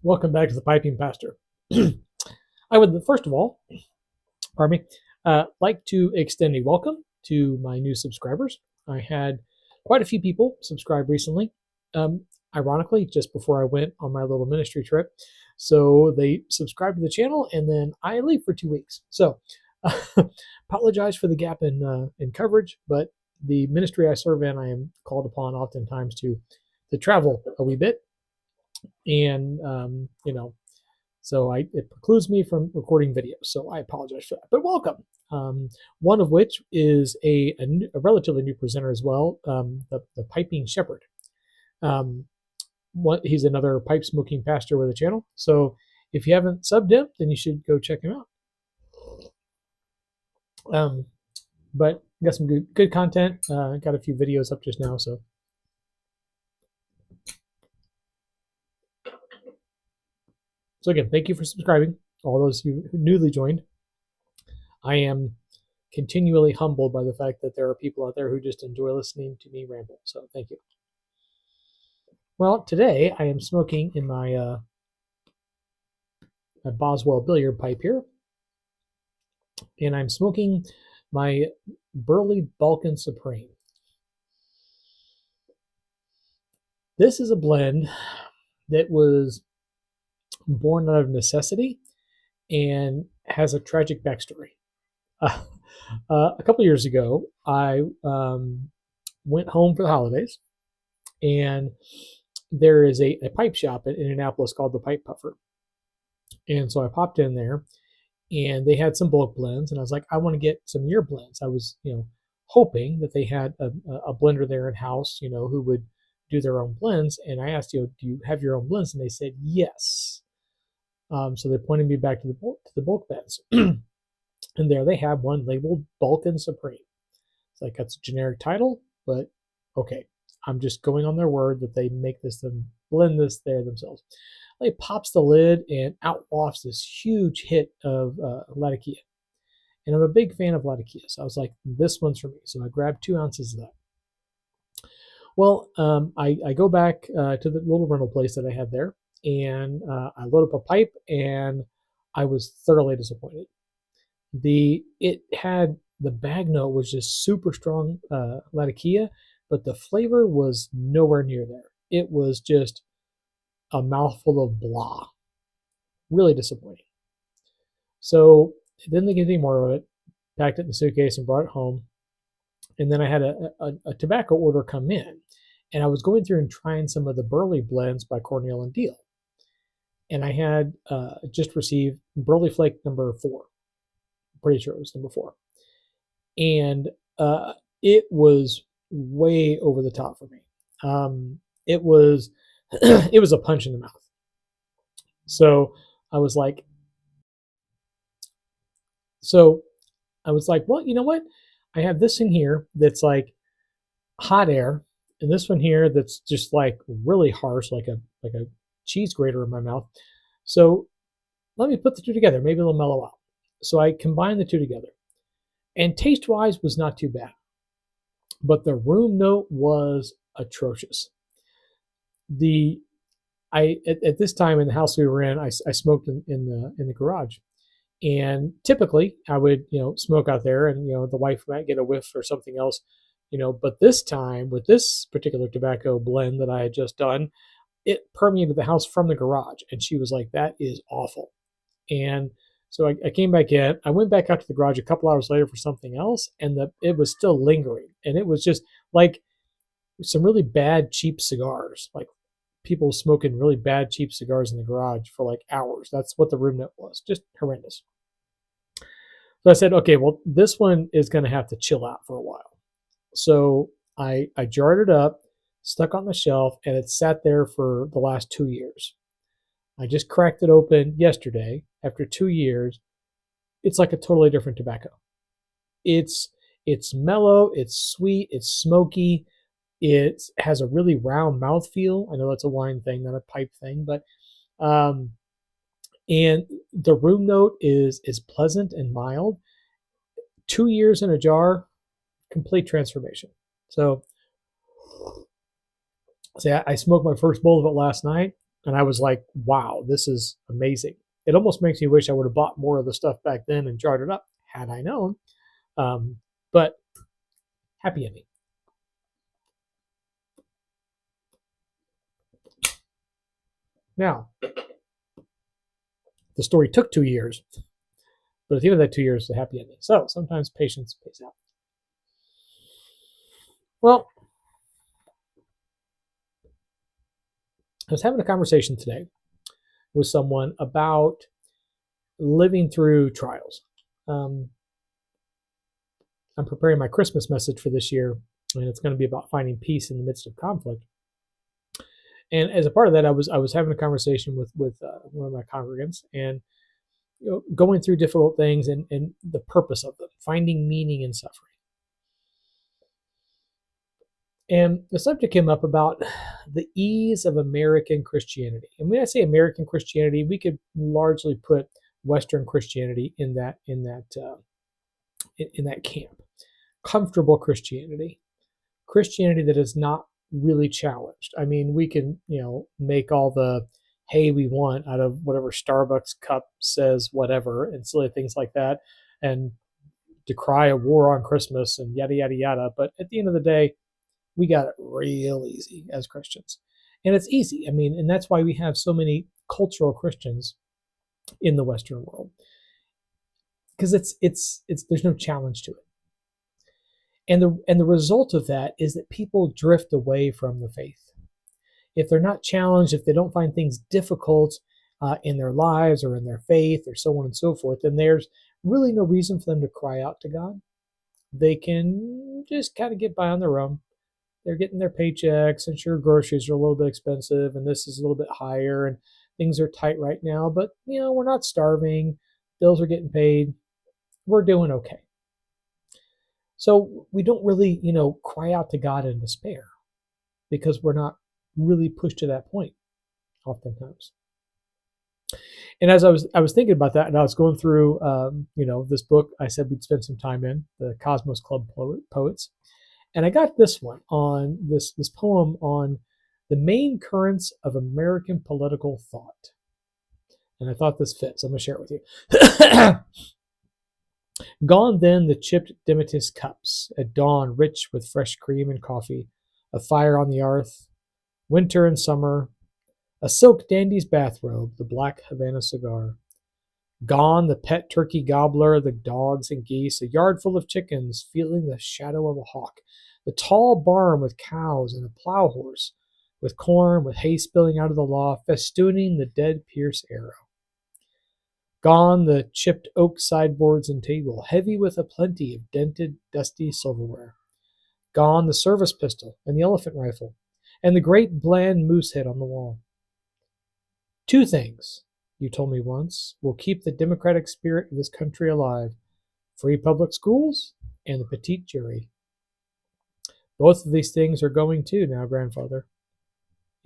Welcome back to the Piping Pastor. I would, first of all, pardon me, like to extend a welcome to my new subscribers. I had quite a few people subscribe recently, um, ironically, just before I went on my little ministry trip. So they subscribed to the channel, and then I leave for 2 weeks. So apologize for the gap in coverage, but the ministry I serve in, I am called upon oftentimes to travel a wee bit, and so it precludes me from recording videos. So I apologize for that. But welcome. One of which is a relatively new presenter as well, the Piping Shepherd. He's another pipe smoking pastor with a channel. So if you haven't subbed him, then you should go check him out. But got some good content. Got a few videos up just now. So again, thank you for subscribing, all those who newly joined. I am continually humbled by the fact that there are people out there who just enjoy listening to me ramble. So thank you. Well, today I am smoking in my Boswell billiard pipe here, and I'm smoking my Burley Balkan Supreme. This is a blend that was born out of necessity and has a tragic backstory. A couple years ago, I went home for the holidays, and there is a pipe shop in Indianapolis called the Pipe Puffer. And so I popped in there, and they had some bulk blends, and I was like, I want to get some year blends. I was, hoping that they had a blender there in house, who would do their own blends. And I asked, do you have your own blends? And they said yes. So they pointed me back to the bulk blends. And there they have one labeled Balkan Supreme. It's like, that's a generic title, but okay. I'm just going on their word that they make this and blend this there themselves. They pops the lid, and out wafts this huge hit of Latakia. And I'm a big fan of Latakia, so I was like, this one's for me. So I grabbed 2 ounces of that. Well, I go back to the little rental place that I had there, and I load up a pipe, and I was thoroughly disappointed. It had the bag note was just super strong Latakia, but the flavor was nowhere near there. It was just a mouthful of blah. Really disappointing. So didn't think anything more of it. Packed it in the suitcase and brought it home. And then I had a tobacco order come in, and I was going through and trying some of the Burley blends by Cornell and Deal. And I had just received Burley Flake number 4. Pretty sure it was number 4. And it was way over the top for me. It was it was a punch in the mouth. So I was like, well, you know what? I have this in here that's like hot air, and this one here that's just like really harsh, like a cheese grater in my mouth. So let me put the two together. Maybe it'll mellow out. So I combined the two together, and taste-wise was not too bad, but the room note was atrocious. At this time in the house we were in, I smoked in the garage, and typically I would smoke out there, and the wife might get a whiff or something else, but this time with this particular tobacco blend that I had just done, it permeated the house from the garage, and she was like, that is awful. And so I came back in. I went back out to the garage a couple hours later for something else, and it was still lingering. And it was just like some really bad, cheap cigars, like people smoking really bad, cheap cigars in the garage for like hours. That's what the room note was, just horrendous. So I said, okay, well, this one is going to have to chill out for a while. So I jarred it up, stuck on the shelf, and it sat there for the last 2 years. I just cracked it open yesterday after 2 years. It's like a totally different tobacco. It's mellow, it's sweet, it's smoky. It has a really round mouthfeel. I know that's a wine thing, not a pipe thing, but and the room note is pleasant and mild. 2 years in a jar, complete transformation. So I smoked my first bowl of it last night. And I was like, wow, this is amazing. It almost makes me wish I would have bought more of the stuff back then and jarred it up had I known. But happy ending. Now, the story took 2 years, but at the end of that 2 years, it's a happy ending. So sometimes patience pays out. Well, I was having a conversation today with someone about living through trials. Um, I'm preparing my Christmas message for this year, and it's going to be about finding peace in the midst of conflict. And as a part of that, I was having a conversation with one of my congregants, and going through difficult things and the purpose of them, finding meaning in suffering. And the subject came up about the ease of American Christianity. And when I say American Christianity, we could largely put Western Christianity in that camp. Comfortable Christianity, Christianity that is not really challenged. I mean, we can make all the hey we want out of whatever Starbucks cup says whatever and silly things like that, and decry a war on Christmas and yada yada yada. But at the end of the day, we got it real easy as Christians. And it's easy. I mean, and that's why we have so many cultural Christians in the Western world. Because it's there's no challenge to it. And the result of that is that people drift away from the faith. If they're not challenged, if they don't find things difficult in their lives or in their faith or so on and so forth, then there's really no reason for them to cry out to God. They can just kind of get by on their own. They're getting their paychecks, and sure, groceries are a little bit expensive, and this is a little bit higher, and things are tight right now, but we're not starving. Bills are getting paid. We're doing okay. So we don't really, cry out to God in despair because we're not really pushed to that point oftentimes. And as I was thinking about that, and I was going through, this book I said we'd spend some time in, the Cosmos Club Poets, and I got this one on this poem on the main currents of American political thought, and I thought this fits. I'm going to share it with you. Gone then the chipped Demetis cups, at dawn rich with fresh cream and coffee, a fire on the hearth, winter and summer, a silk dandy's bathrobe, the black Havana cigar. Gone the pet turkey gobbler, the dogs and geese, a yard full of chickens, feeling the shadow of a hawk, the tall barn with cows and a plow horse, with corn, with hay spilling out of the loft, festooning the dead Pierce arrow. Gone the chipped oak sideboards and table, heavy with a plenty of dented, dusty silverware. Gone the service pistol and the elephant rifle, and the great bland moose head on the wall. Two things, you told me once, will keep the democratic spirit of this country alive: free public schools and the petite jury. Both of these things are going too now, grandfather.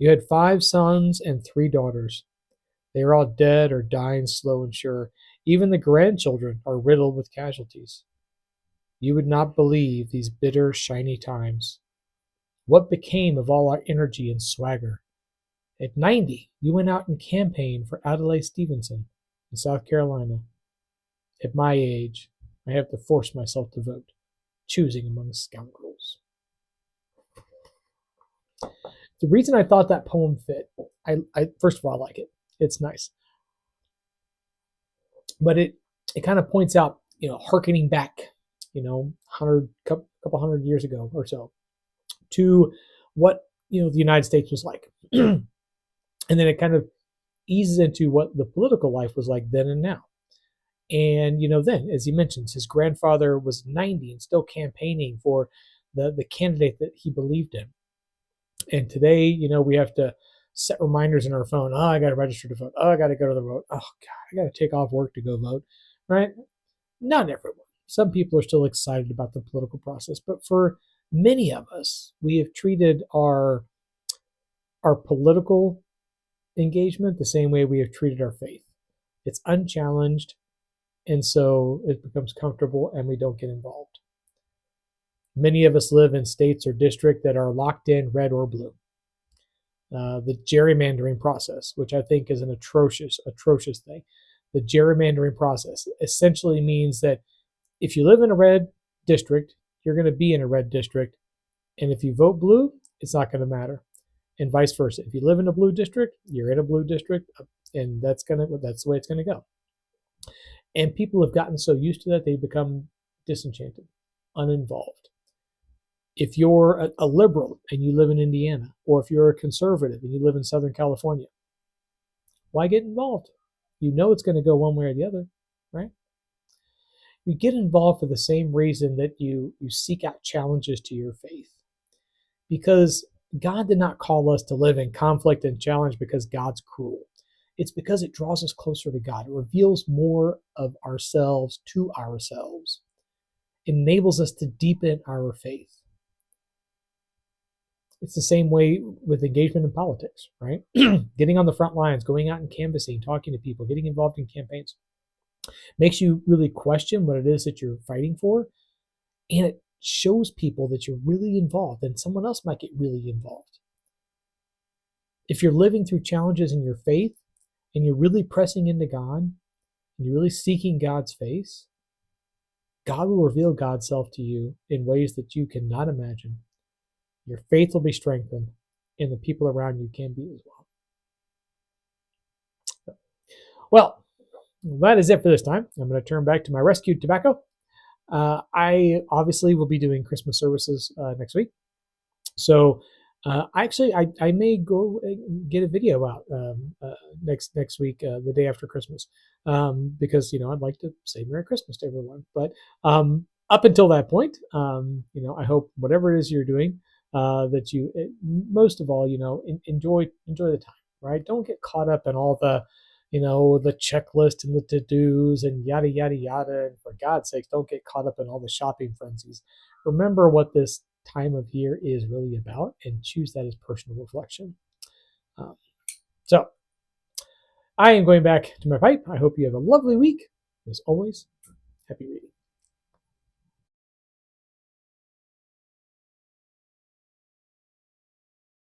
You had 5 sons and 3 daughters. They are all dead or dying slow and sure. Even the grandchildren are riddled with casualties. You would not believe these bitter, shiny times. What became of all our energy and swagger? At 90, you went out and campaigned for Adlai Stevenson in South Carolina. At my age, I have to force myself to vote, choosing among scoundrels. The reason I thought that poem fit, I first of all, I like it. It's nice. But it kind of points out, hearkening back, couple hundred years ago or so, to what, the United States was like. And then it kind of eases into what the political life was like then and now. And, then, as he mentions, his grandfather was 90 and still campaigning for the candidate that he believed in. And today, we have to set reminders in our phone. Oh, I got to register to vote. Oh, I got to go to the vote. Oh, God, I got to take off work to go vote, right? Not everyone. Some people are still excited about the political process. But for many of us, we have treated our political engagement the same way we have treated our faith. It's unchallenged, and so it becomes comfortable, and we don't get involved. Many of us live in states or districts that are locked in red or blue. the gerrymandering process, which I think is an atrocious thing. The gerrymandering process essentially means that if you live in a red district, you're going to be in a red district, and if you vote blue, it's not going to matter, and vice versa. If you live in a blue district, you're in a blue district, and that's the way it's going to go. And people have gotten so used to that they become disenchanted, uninvolved. If you're a liberal and you live in Indiana, or if you're a conservative and you live in Southern California, why get involved? You know it's going to go one way or the other, right? You get involved for the same reason that you seek out challenges to your faith. Because God did not call us to live in conflict and challenge because God's cruel. It's because it draws us closer to God. It reveals more of ourselves to ourselves. It enables us to deepen our faith. It's the same way with engagement in politics, right? Getting on the front lines, going out and canvassing, talking to people, getting involved in campaigns makes you really question what it is that you're fighting for. And it shows people that you're really involved, and someone else might get really involved. If you're living through challenges in your faith and you're really pressing into God and you're really seeking God's face, God will reveal God's self to you in ways that you cannot imagine. Your faith will be strengthened, and the people around you can be as well. Well, that is it for this time. I'm going to turn back to my rescued tobacco. I obviously will be doing Christmas services next week. So I may go get a video out next week, the day after Christmas, because I'd like to say Merry Christmas to everyone. But up until that point, I hope whatever it is you're doing, that you most of all, enjoy the time. Right? Don't get caught up in all the checklist and the to-dos and yada yada yada. And for God's sakes, don't get caught up in all the shopping frenzies. Remember what this time of year is really about, and choose that as personal reflection. So I am going back to my pipe. I hope you have a lovely week. As always, happy reading.